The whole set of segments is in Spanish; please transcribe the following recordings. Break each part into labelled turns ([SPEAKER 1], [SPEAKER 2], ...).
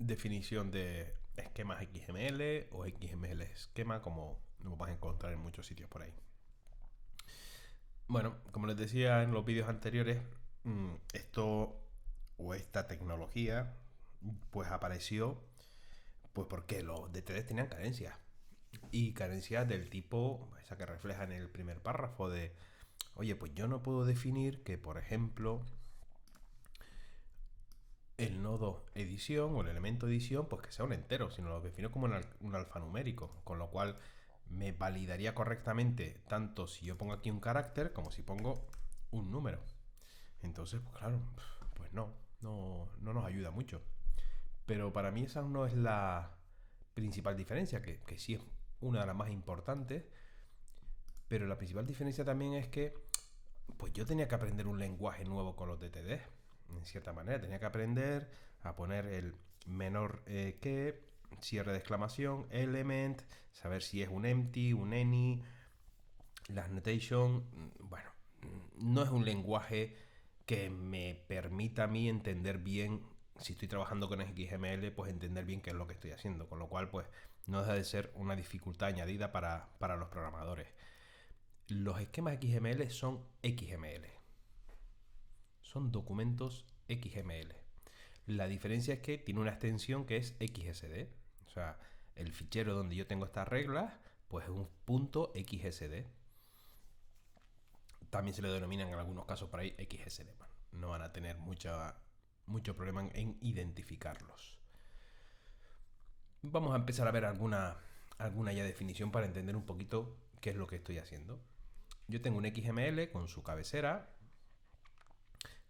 [SPEAKER 1] definición de esquemas XML o XML esquema, como lo vas a encontrar en muchos sitios por ahí. Bueno, como les decía en los vídeos anteriores, esto o esta tecnología pues apareció pues porque los DTDs tenían carencias. Y carencias del tipo, esa que refleja en el primer párrafo de, oye, pues yo no puedo definir que, por ejemplo, el nodo edición o el elemento edición, pues que sea un entero, sino lo defino como un alfanumérico, con lo cual me validaría correctamente tanto si yo pongo aquí un carácter como si pongo un número. Entonces, pues claro, pues no nos ayuda mucho. Pero para mí esa no es la principal diferencia, que sí es una de las más importantes, pero la principal diferencia también es que pues yo tenía que aprender un lenguaje nuevo con los DTD, en cierta manera. Tenía que aprender a poner el menor que, cierre de exclamación, element, saber si es un empty, un any, las notation. Bueno, no es un lenguaje que me permita a mí entender bien, si estoy trabajando con XML, pues entender bien qué es lo que estoy haciendo, con lo cual pues no deja de ser una dificultad añadida para los programadores. Los esquemas XML son XML, son documentos XML. La diferencia es que tiene una extensión que es XSD. O sea, el fichero donde yo tengo estas reglas, pues es un punto XSD. También se le denominan en algunos casos por ahí XSD. Bueno, no van a tener mucho problema en identificarlos. Vamos a empezar a ver alguna ya definición para entender un poquito qué es lo que estoy haciendo. Yo tengo un XML con su cabecera,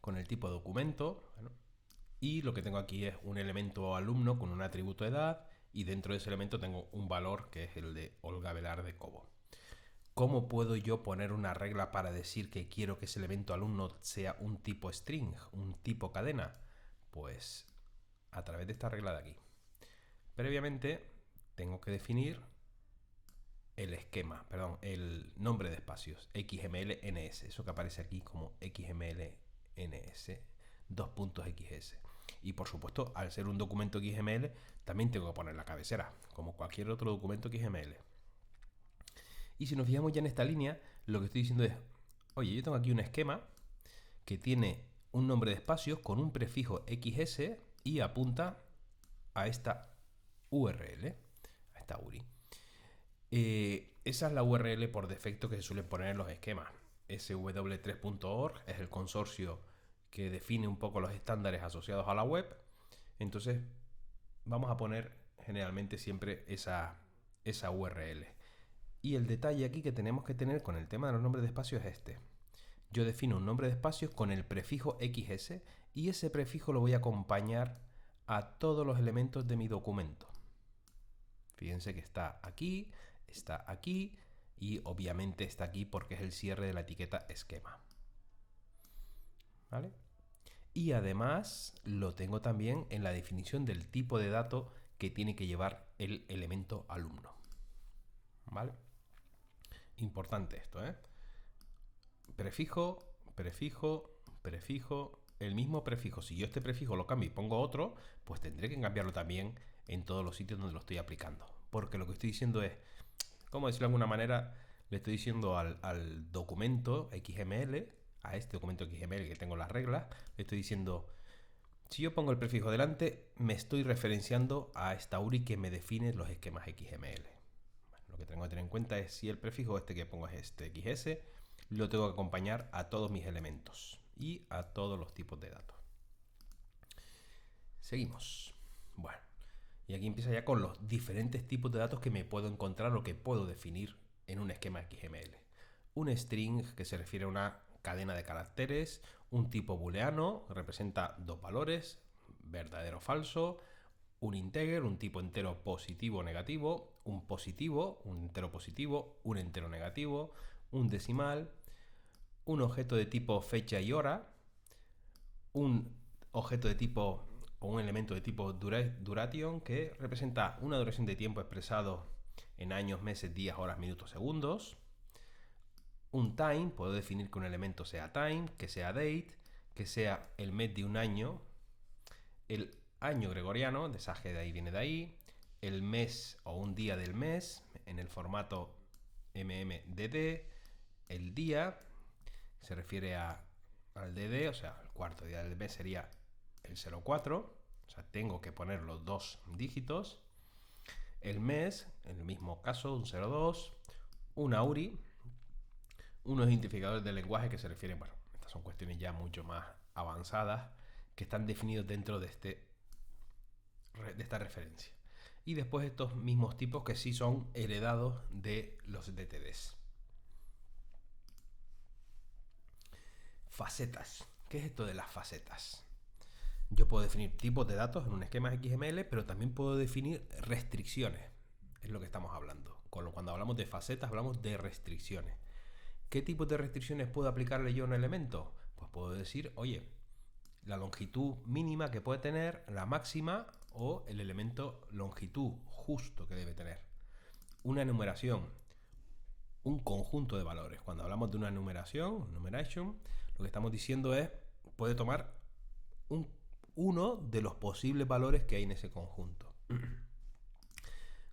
[SPEAKER 1] con el tipo documento, bueno, y lo que tengo aquí es un elemento alumno con un atributo edad, y dentro de ese elemento tengo un valor que es el de Olga Velarde Cobo. ¿Cómo puedo yo poner una regla para decir que quiero que ese elemento alumno sea un tipo string, un tipo cadena? Pues a través de esta regla de aquí. Previamente tengo que definir el esquema, perdón, el nombre de espacios, XMLNS, eso que aparece aquí como XMLNS, .xs. Y por supuesto, al ser un documento XML, también tengo que poner la cabecera, como cualquier otro documento XML. Y si nos fijamos ya en esta línea, lo que estoy diciendo es, oye, yo tengo aquí un esquema que tiene un nombre de espacios con un prefijo XS y apunta a esta URL, a esta URI. Esa es la URL por defecto que se suelen poner en los esquemas. sw3.org es el consorcio que define un poco los estándares asociados a la web. Entonces vamos a poner generalmente siempre esa URL. Y el detalle aquí que tenemos que tener con el tema de los nombres de espacios es este. Yo defino un nombre de espacios con el prefijo XS y ese prefijo lo voy a acompañar a todos los elementos de mi documento. Fíjense que está aquí y obviamente está aquí porque es el cierre de la etiqueta esquema. ¿Vale? Y además lo tengo también en la definición del tipo de dato que tiene que llevar el elemento alumno. ¿Vale? Importante esto, ¿eh? Prefijo, prefijo, prefijo, el mismo prefijo. Si yo este prefijo lo cambio y pongo otro, pues tendré que cambiarlo también en todos los sitios donde lo estoy aplicando. Porque lo que estoy diciendo es, ¿cómo decirlo de alguna manera? Le estoy diciendo al documento XML, a este documento XML que tengo las reglas, le estoy diciendo, si yo pongo el prefijo delante, me estoy referenciando a esta URI que me define los esquemas XML. Bueno, lo que tengo que tener en cuenta es si el prefijo este que pongo es este XS, lo tengo que acompañar a todos mis elementos y a todos los tipos de datos. Seguimos. Bueno, y aquí empieza ya con los diferentes tipos de datos que me puedo encontrar o que puedo definir en un esquema XML. Un string, que se refiere a una cadena de caracteres, un tipo booleano, que representa dos valores, verdadero o falso, un integer, un tipo entero positivo o negativo, un positivo, un entero positivo, un entero negativo, un decimal, un objeto de tipo fecha y hora, un objeto de tipo o un elemento de tipo duration que representa una duración de tiempo expresado en años, meses, días, horas, minutos, segundos. Un time, puedo definir que un elemento sea time, que sea date, que sea el mes de un año, el año gregoriano, desaje de ahí viene de ahí, el mes o un día del mes en el formato MMDD, el día se refiere al DD, o sea, el cuarto día del mes sería el 04, o sea, tengo que poner los dos dígitos. El mes, en el mismo caso, un 02, un AURI, unos identificadores de lenguaje que se refieren, bueno, estas son cuestiones ya mucho más avanzadas que están definidos dentro de esta referencia. Y después estos mismos tipos que sí son heredados de los DTDs. Facetas. ¿Qué es esto de las facetas? Yo puedo definir tipos de datos en un esquema XML, pero también puedo definir restricciones. Es lo que estamos hablando. Cuando hablamos de facetas, hablamos de restricciones. ¿Qué tipo de restricciones puedo aplicarle yo a un elemento? Pues puedo decir, oye, la longitud mínima que puede tener, la máxima o el elemento longitud justo que debe tener. Una enumeración, un conjunto de valores. Cuando hablamos de una enumeración, numeration, lo que estamos diciendo es, puede tomar uno de los posibles valores que hay en ese conjunto.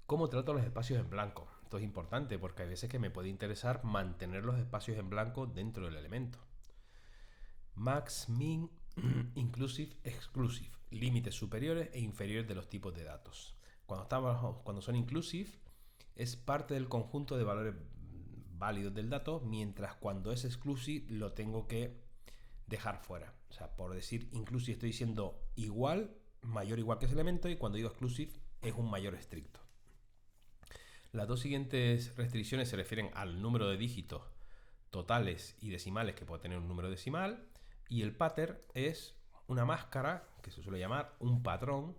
[SPEAKER 1] ¿Cómo trato los espacios en blanco? Esto es importante porque hay veces que me puede interesar mantener los espacios en blanco dentro del elemento. Max, min, inclusive, exclusive. Límites superiores e inferiores de los tipos de datos. Cuando son inclusive, es parte del conjunto de valores válidos del dato, mientras cuando es exclusive lo tengo que dejar fuera. O sea, por decir inclusive estoy diciendo igual, mayor o igual que ese elemento, y cuando digo exclusive es un mayor estricto. Las dos siguientes restricciones se refieren al número de dígitos totales y decimales que puede tener un número decimal, y el pattern es una máscara que se suele llamar un patrón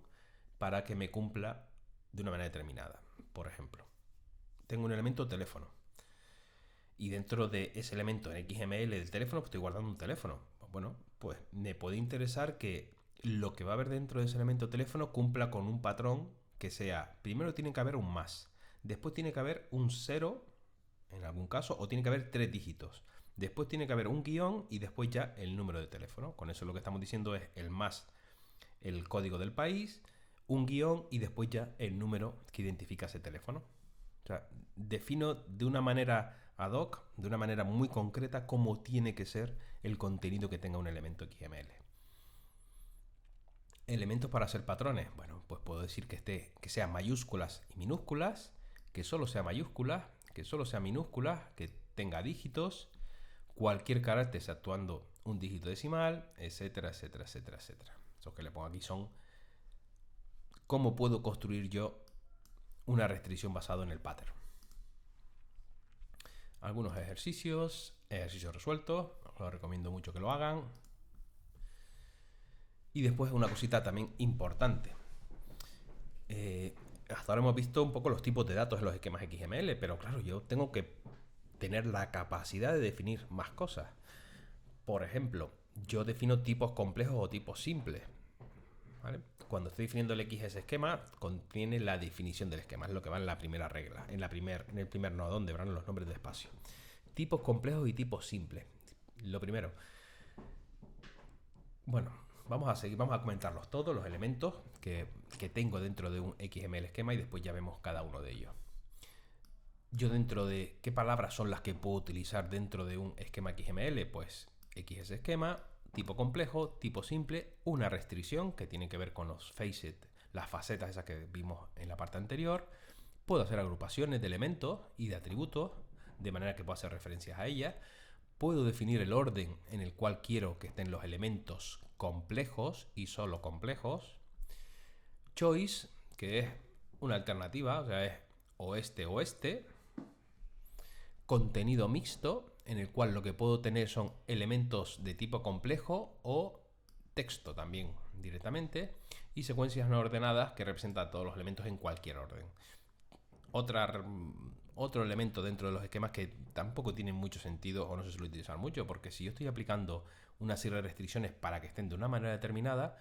[SPEAKER 1] para que me cumpla de una manera determinada. Por ejemplo, tengo un elemento teléfono y dentro de ese elemento en XML del teléfono pues estoy guardando un teléfono. Bueno, pues me puede interesar que lo que va a haber dentro de ese elemento teléfono cumpla con un patrón que sea, primero tiene que haber un más, después tiene que haber un 0 en algún caso, o tiene que haber 3 dígitos. Después tiene que haber un guión y después ya el número de teléfono. Con eso lo que estamos diciendo es el más, el código del país, un guión y después ya el número que identifica ese teléfono. O sea, defino de una manera ad hoc, de una manera muy concreta, cómo tiene que ser el contenido que tenga un elemento XML. Elementos para hacer patrones. Bueno, pues puedo decir que sea mayúsculas y minúsculas, que solo sea mayúsculas, que solo sea minúsculas, que tenga dígitos, cualquier carácter exceptuando un dígito decimal, etcétera, etcétera, etcétera, etcétera. Esos que le pongo aquí son cómo puedo construir yo una restricción basado en el pattern. Algunos ejercicios resueltos, os recomiendo mucho que lo hagan. Y después una cosita también importante. Hasta ahora hemos visto un poco los tipos de datos en los esquemas XML, pero claro, yo tengo que tener la capacidad de definir más cosas. Por ejemplo, yo defino tipos complejos o tipos simples, ¿vale? Cuando estoy definiendo el XS esquema, contiene la definición del esquema, es lo que va en la primera regla, en el primer nodo, donde verán los nombres de espacio. Tipos complejos y tipos simples. Lo primero, bueno, vamos a comentarlos todos, los elementos que tengo dentro de un XML esquema, y después ya vemos cada uno de ellos. Yo dentro de qué palabras son las que puedo utilizar dentro de un esquema XML, pues XS esquema, tipo complejo, tipo simple, una restricción que tiene que ver con los facets, las facetas esas que vimos en la parte anterior. Puedo hacer agrupaciones de elementos y de atributos de manera que pueda hacer referencias a ellas. Puedo definir el orden en el cual quiero que estén los elementos complejos y solo complejos. Choice, que es una alternativa, o sea, es oeste-oeste. Contenido mixto, en el cual lo que puedo tener son elementos de tipo complejo o texto también directamente, y secuencias no ordenadas que representan todos los elementos en cualquier orden. Otro elemento dentro de los esquemas que tampoco tiene mucho sentido o no se suele utilizar mucho, porque si yo estoy aplicando una serie de restricciones para que estén de una manera determinada,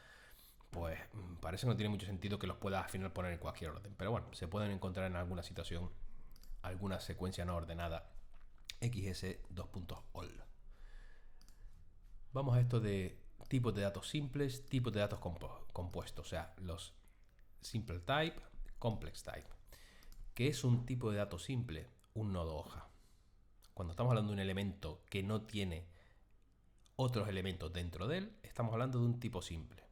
[SPEAKER 1] pues parece que no tiene mucho sentido que los pueda al final poner en cualquier orden. Pero bueno, se pueden encontrar en alguna situación alguna secuencia no ordenada XS2.all. Vamos a esto de tipos de datos simples, tipos de datos compuestos, o sea, los simple type, complex type. ¿Qué es un tipo de dato simple? Un nodo hoja. Cuando estamos hablando de un elemento que no tiene otros elementos dentro de él, estamos hablando de un tipo simple.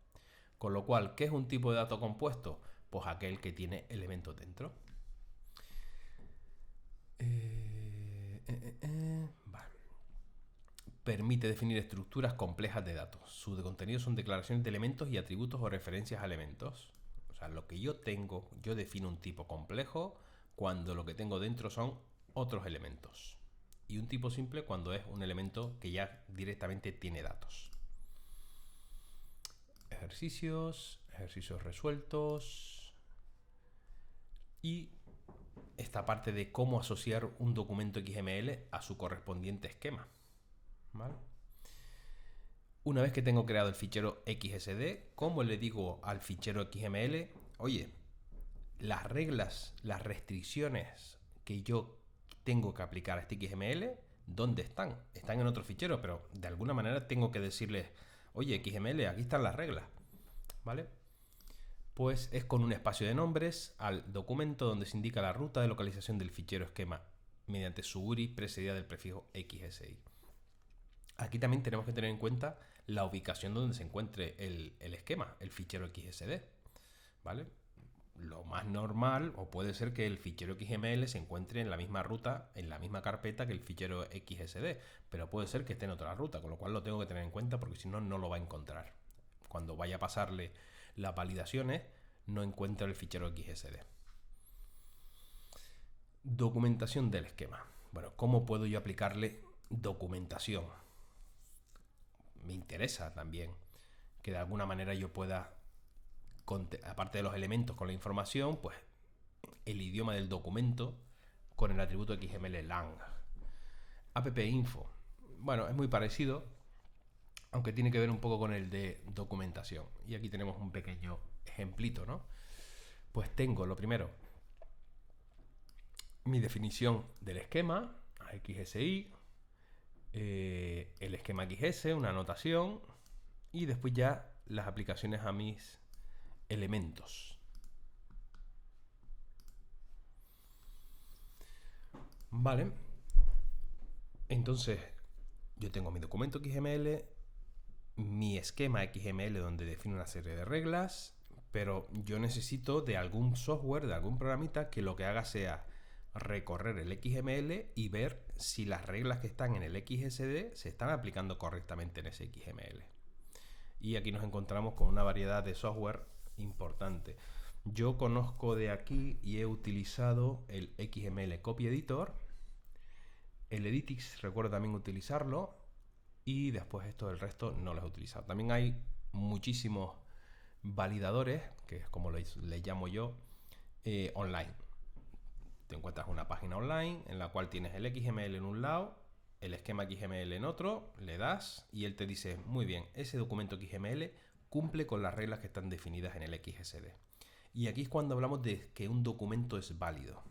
[SPEAKER 1] Con lo cual, ¿qué es un tipo de dato compuesto? Pues aquel que tiene elementos dentro. Vale. Permite definir estructuras complejas de datos. Sus contenidos son declaraciones de elementos y atributos o referencias a elementos. O sea, lo que yo tengo, yo defino un tipo complejo cuando lo que tengo dentro son otros elementos. Y un tipo simple cuando es un elemento que ya directamente tiene datos. Ejercicios resueltos. Y esta parte de cómo asociar un documento XML a su correspondiente esquema. ¿Vale? Una vez que tengo creado el fichero XSD, ¿cómo le digo al fichero XML? Oye, las reglas, las restricciones que yo tengo que aplicar a este XML, ¿dónde están? Están en otro fichero, pero de alguna manera tengo que decirles, oye, XML, aquí están las reglas. ¿Vale? Pues es con un espacio de nombres al documento donde se indica la ruta de localización del fichero esquema mediante su URI precedida del prefijo XSI. Aquí también tenemos que tener en cuenta la ubicación donde se encuentre el esquema, el fichero XSD. ¿Vale? Lo más normal, o puede ser que el fichero XML se encuentre en la misma ruta, en la misma carpeta que el fichero XSD, pero puede ser que esté en otra ruta, con lo cual lo tengo que tener en cuenta porque si no, no lo va a encontrar. Cuando vaya a pasarle las validaciones, no encuentra el fichero XSD. Documentación del esquema. Bueno, ¿cómo puedo yo aplicarle documentación? Me interesa también que de alguna manera yo pueda, aparte de los elementos con la información, pues el idioma del documento con el atributo XML lang. App info. Bueno, es muy parecido, aunque tiene que ver un poco con el de documentación. Y aquí tenemos un pequeño ejemplito, ¿no? Pues tengo lo primero, mi definición del esquema, XSI, el esquema XS, una anotación, y después ya las aplicaciones a mis elementos. Vale. Entonces, yo tengo mi documento XML, mi esquema XML donde defino una serie de reglas, pero yo necesito de algún software, de algún programita que lo que haga sea recorrer el XML y ver si las reglas que están en el XSD se están aplicando correctamente en ese XML. Y aquí nos encontramos con una variedad de software importante. Yo conozco de aquí y he utilizado el XML Copy Editor, el Editix recuerdo también utilizarlo, y después el resto no los he utilizado. También hay muchísimos validadores, que es como le llamo yo, online. Te encuentras una página online en la cual tienes el XML en un lado, el esquema XML en otro, le das y él te dice, muy bien, ese documento XML cumple con las reglas que están definidas en el XSD. Y aquí es cuando hablamos de que un documento es válido.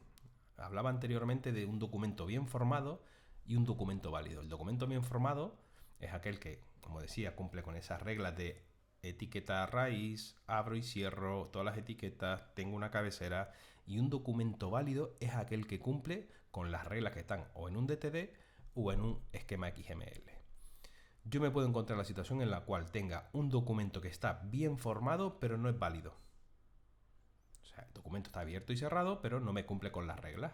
[SPEAKER 1] Hablaba anteriormente de un documento bien formado y un documento válido. El documento bien formado es aquel que, como decía, cumple con esas reglas de etiqueta raíz, abro y cierro todas las etiquetas, tengo una cabecera, y un documento válido es aquel que cumple con las reglas que están o en un DTD o en un esquema XML. Yo me puedo encontrar en la situación en la cual tenga un documento que está bien formado pero no es válido. O sea, el documento está abierto y cerrado pero no me cumple con las reglas.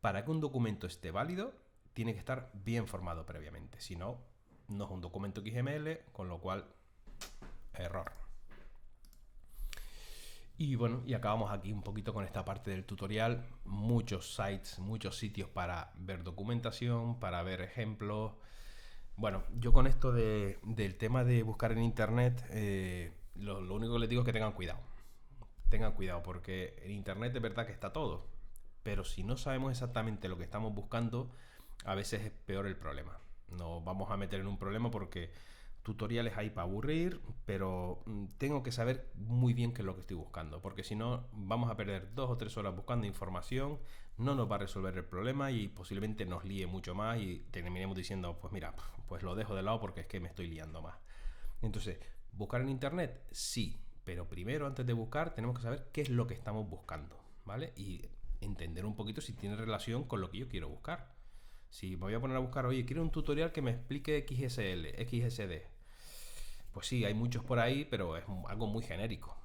[SPEAKER 1] Para que un documento esté válido tiene que estar bien formado previamente, si no, no es un documento XML, con lo cual, error. Y bueno, y acabamos aquí un poquito con esta parte del tutorial. Muchos sites, muchos sitios para ver documentación, para ver ejemplos. Bueno, yo con esto del tema de buscar en internet, lo único que les digo es que tengan cuidado. Tengan cuidado porque en internet es verdad que está todo. Pero si no sabemos exactamente lo que estamos buscando, a veces es peor el problema. Nos vamos a meter en un problema porque tutoriales hay para aburrir, pero tengo que saber muy bien qué es lo que estoy buscando, porque si no vamos a perder 2 o 3 horas buscando información, no nos va a resolver el problema y posiblemente nos líe mucho más y terminemos diciendo, pues mira, pues lo dejo de lado porque es que me estoy liando más. Entonces, ¿buscar en internet? Sí, pero primero, antes de buscar, tenemos que saber qué es lo que estamos buscando, ¿vale? Y entender un poquito si tiene relación con lo que yo quiero buscar. Si me voy a poner a buscar, oye, quiero un tutorial que me explique XSL, XSD. Pues sí, hay muchos por ahí, pero es algo muy genérico,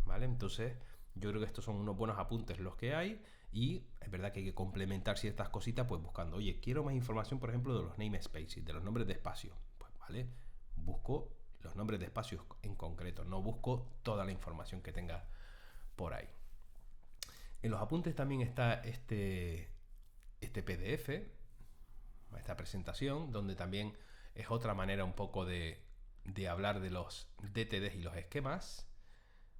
[SPEAKER 1] ¿vale? Entonces, yo creo que estos son unos buenos apuntes los que hay, y es verdad que hay que complementar ciertas cositas pues buscando, oye, quiero más información, por ejemplo, de los namespaces, de los nombres de espacios. Pues vale, busco los nombres de espacios en concreto, no busco toda la información que tenga por ahí. En los apuntes también está este PDF, esta presentación, donde también es otra manera un poco de hablar de los DTDs y los esquemas,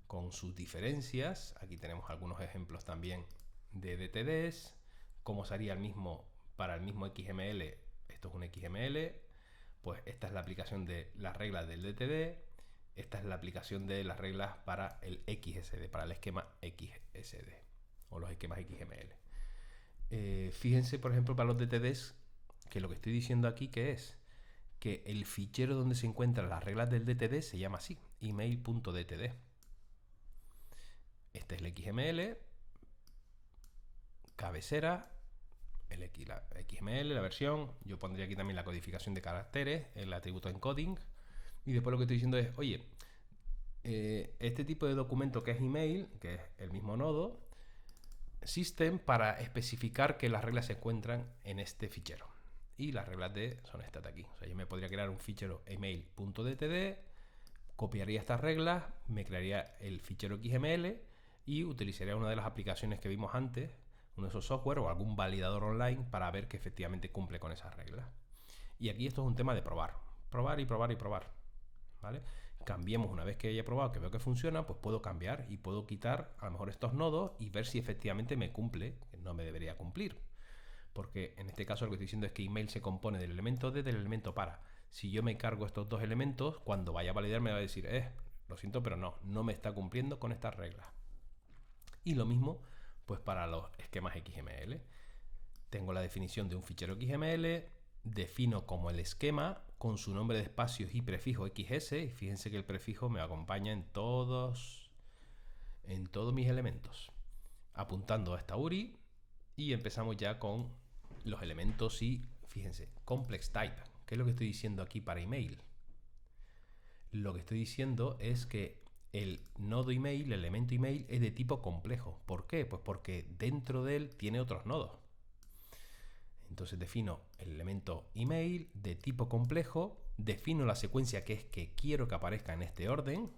[SPEAKER 1] con sus diferencias. Aquí tenemos algunos ejemplos también de DTDs, cómo sería el mismo para el mismo XML. Esto es un XML, pues esta es la aplicación de las reglas del DTD, esta es la aplicación de las reglas para el XSD, para el esquema XSD o los esquemas XML. Fíjense, por ejemplo, para los DTDs, que lo que estoy diciendo aquí que es que el fichero donde se encuentran las reglas del DTD se llama así, email.dtd. Este es el XML, cabecera, la XML, la versión. Yo pondría aquí también la codificación de caracteres, el atributo encoding. Y después lo que estoy diciendo es, oye, este tipo de documento que es email, que es el mismo nodo, system para especificar que las reglas se encuentran en este fichero. Y las reglas son estas de aquí. O sea, yo me podría crear un fichero email.dtd, copiaría estas reglas, me crearía el fichero XML y utilizaría una de las aplicaciones que vimos antes, uno de esos software o algún validador online para ver que efectivamente cumple con esas reglas. Y aquí esto es un tema de probar. Probar y probar y probar. ¿Vale? Cambiemos una vez que haya probado, que veo que funciona, pues puedo cambiar y puedo quitar a lo mejor estos nodos y ver si efectivamente me cumple, que no me debería cumplir. Porque en este caso lo que estoy diciendo es que email se compone del elemento de del elemento para. Si yo me cargo estos dos elementos, cuando vaya a validar me va a decir, lo siento, pero no me está cumpliendo con estas reglas. Y lo mismo pues para los esquemas XML. Tengo la definición de un fichero XML, defino como el esquema con su nombre de espacios y prefijo XS, y fíjense que el prefijo me acompaña en todos mis elementos. Apuntando a esta URI, y empezamos ya con los elementos y, fíjense, complex type. ¿Qué es lo que estoy diciendo aquí para email? Lo que estoy diciendo es que el nodo email, el elemento email, es de tipo complejo. ¿Por qué? Pues porque dentro de él tiene otros nodos. Entonces defino el elemento email de tipo complejo, defino la secuencia que es que quiero que aparezca en este orden,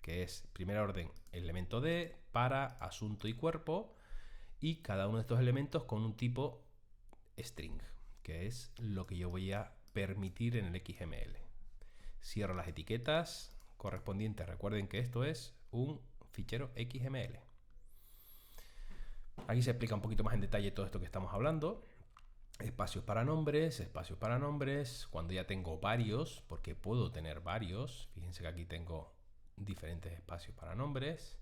[SPEAKER 1] que es primer orden elemento de, para, asunto y cuerpo, y cada uno de estos elementos con un tipo string, que es lo que yo voy a permitir en el XML. Cierro las etiquetas correspondientes. Recuerden que esto es un fichero XML. Aquí se explica un poquito más en detalle todo esto que estamos hablando. Espacios para nombres, cuando ya tengo varios, porque puedo tener varios. Fíjense que aquí tengo diferentes espacios para nombres.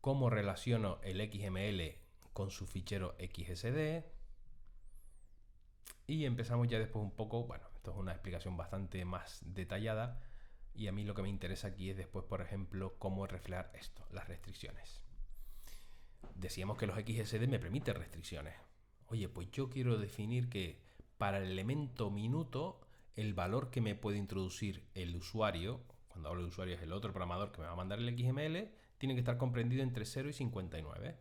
[SPEAKER 1] Cómo relaciono el XML con su fichero XSD. Y empezamos ya después un poco, bueno, esto es una explicación bastante más detallada, y a mí lo que me interesa aquí es después, por ejemplo, cómo reflejar esto, las restricciones. Decíamos que los XSD me permiten restricciones. Oye, pues yo quiero definir que para el elemento minuto, el valor que me puede introducir el usuario, cuando hablo de usuario es el otro programador que me va a mandar el XML, tiene que estar comprendido entre 0 y 59.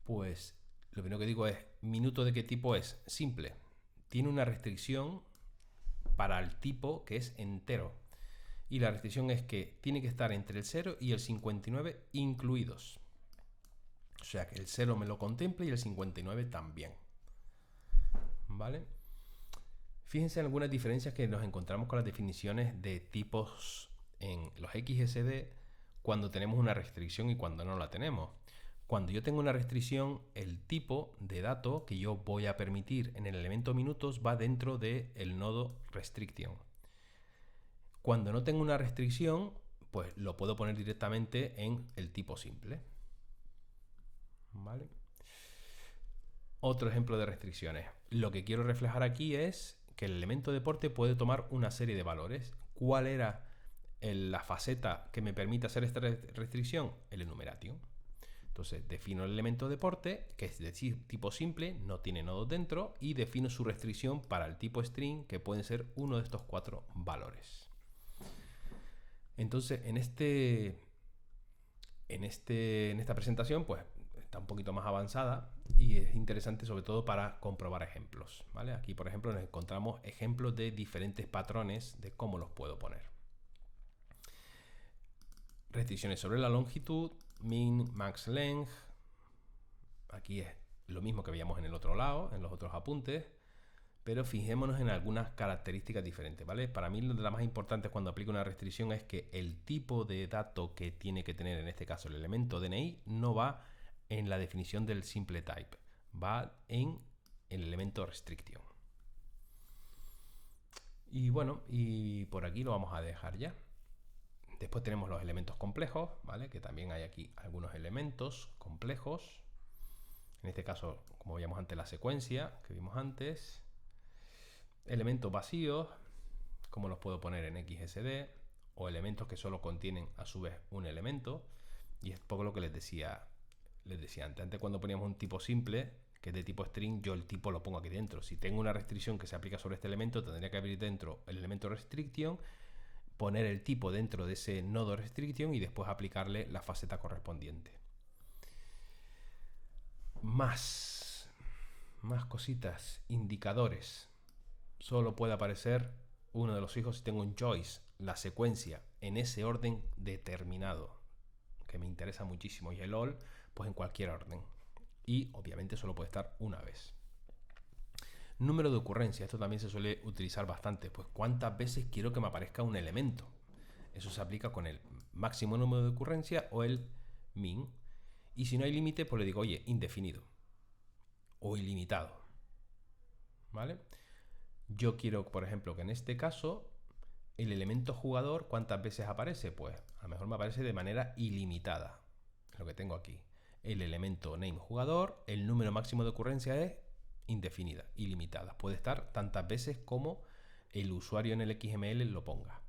[SPEAKER 1] Pues lo primero que digo es, ¿minuto de qué tipo es? Simple. Tiene una restricción para el tipo que es entero. Y la restricción es que tiene que estar entre el 0 y el 59 incluidos. O sea que el 0 me lo contempla y el 59 también. ¿Vale? Fíjense en algunas diferencias que nos encontramos con las definiciones de tipos en los XSD cuando tenemos una restricción y cuando no la tenemos. Cuando yo tengo una restricción, el tipo de dato que yo voy a permitir en el elemento minutos va dentro del nodo restriction. Cuando no tengo una restricción, pues lo puedo poner directamente en el tipo simple. ¿Vale? Otro ejemplo de restricciones. Lo que quiero reflejar aquí es que el elemento deporte puede tomar una serie de valores. ¿Cuál era la faceta que me permite hacer esta restricción? El enumeration. Entonces defino el elemento deporte, que es de tipo simple, no tiene nodos dentro, y defino su restricción para el tipo string, que pueden ser uno de estos 4 valores. Entonces, en esta presentación, pues está un poquito más avanzada y es interesante sobre todo para comprobar ejemplos, ¿vale? Aquí, por ejemplo, nos encontramos ejemplos de diferentes patrones de cómo los puedo poner. Restricciones sobre la longitud, min, max, length. Aquí es lo mismo que veíamos en el otro lado, en los otros apuntes, pero fijémonos en algunas características diferentes, ¿vale? Para mí, lo de la más importante cuando aplico una restricción es que el tipo de dato que tiene que tener, en este caso el elemento DNI, no va en la definición del simple type, va en el elemento restriction. Y bueno, y por aquí lo vamos a dejar ya. Después tenemos los elementos complejos, ¿vale? Que también hay aquí algunos elementos complejos. En este caso, como veíamos antes, la secuencia que vimos antes. Elementos vacíos, como los puedo poner en XSD, o elementos que solo contienen a su vez un elemento. Y es poco lo que les decía antes. Antes, cuando poníamos un tipo simple, que es de tipo string, yo el tipo lo pongo aquí dentro. Si tengo una restricción que se aplica sobre este elemento, tendría que abrir dentro el elemento restriction, poner el tipo dentro de ese nodo restriction y después aplicarle la faceta correspondiente. Más cositas, indicadores. Solo puede aparecer uno de los hijos si tengo un choice, la secuencia, en ese orden determinado, que me interesa muchísimo, y el all, pues en cualquier orden. Y obviamente solo puede estar una vez. Número de ocurrencia, esto también se suele utilizar bastante, pues cuántas veces quiero que me aparezca un elemento. Eso se aplica con el máximo número de ocurrencia o el min. Y si no hay límite, pues le digo, oye, indefinido o ilimitado, ¿vale? Yo quiero, por ejemplo, que en este caso el elemento jugador, ¿cuántas veces aparece? Pues a lo mejor me aparece de manera ilimitada, lo que tengo aquí. El elemento name jugador, el número máximo de ocurrencia es indefinida, ilimitada. Puede estar tantas veces como el usuario en el XML lo ponga.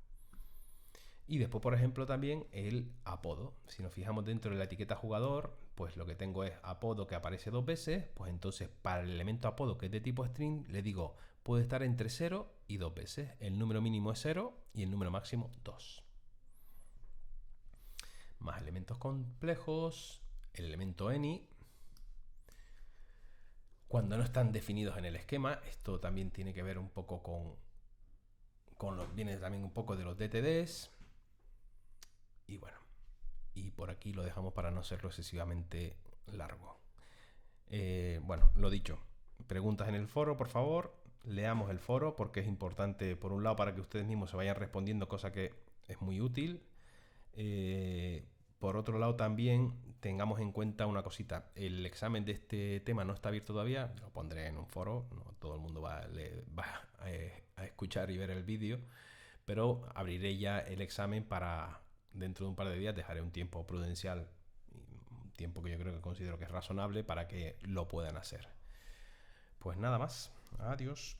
[SPEAKER 1] Y después, por ejemplo, también el apodo. Si nos fijamos dentro de la etiqueta jugador, pues lo que tengo es apodo que aparece 2 veces, pues entonces para el elemento apodo que es de tipo string, le digo, puede estar entre 0 y 2 veces. El número mínimo es 0 y el número máximo 2. Más elementos complejos, el elemento any. Cuando no están definidos en el esquema, esto también tiene que ver un poco viene también un poco de los DTDs. Y bueno, y por aquí lo dejamos para no serlo excesivamente largo. Bueno, lo dicho, preguntas en el foro, por favor, leamos el foro porque es importante, por un lado, para que ustedes mismos se vayan respondiendo, cosa que es muy útil. Por otro lado, también tengamos en cuenta una cosita. El examen de este tema no está abierto todavía, lo pondré en un foro, no todo el mundo va a escuchar y ver el vídeo, pero abriré ya el examen para dentro de un par de días. Dejaré un tiempo prudencial, un tiempo que yo creo que considero que es razonable para que lo puedan hacer. Pues nada más, adiós.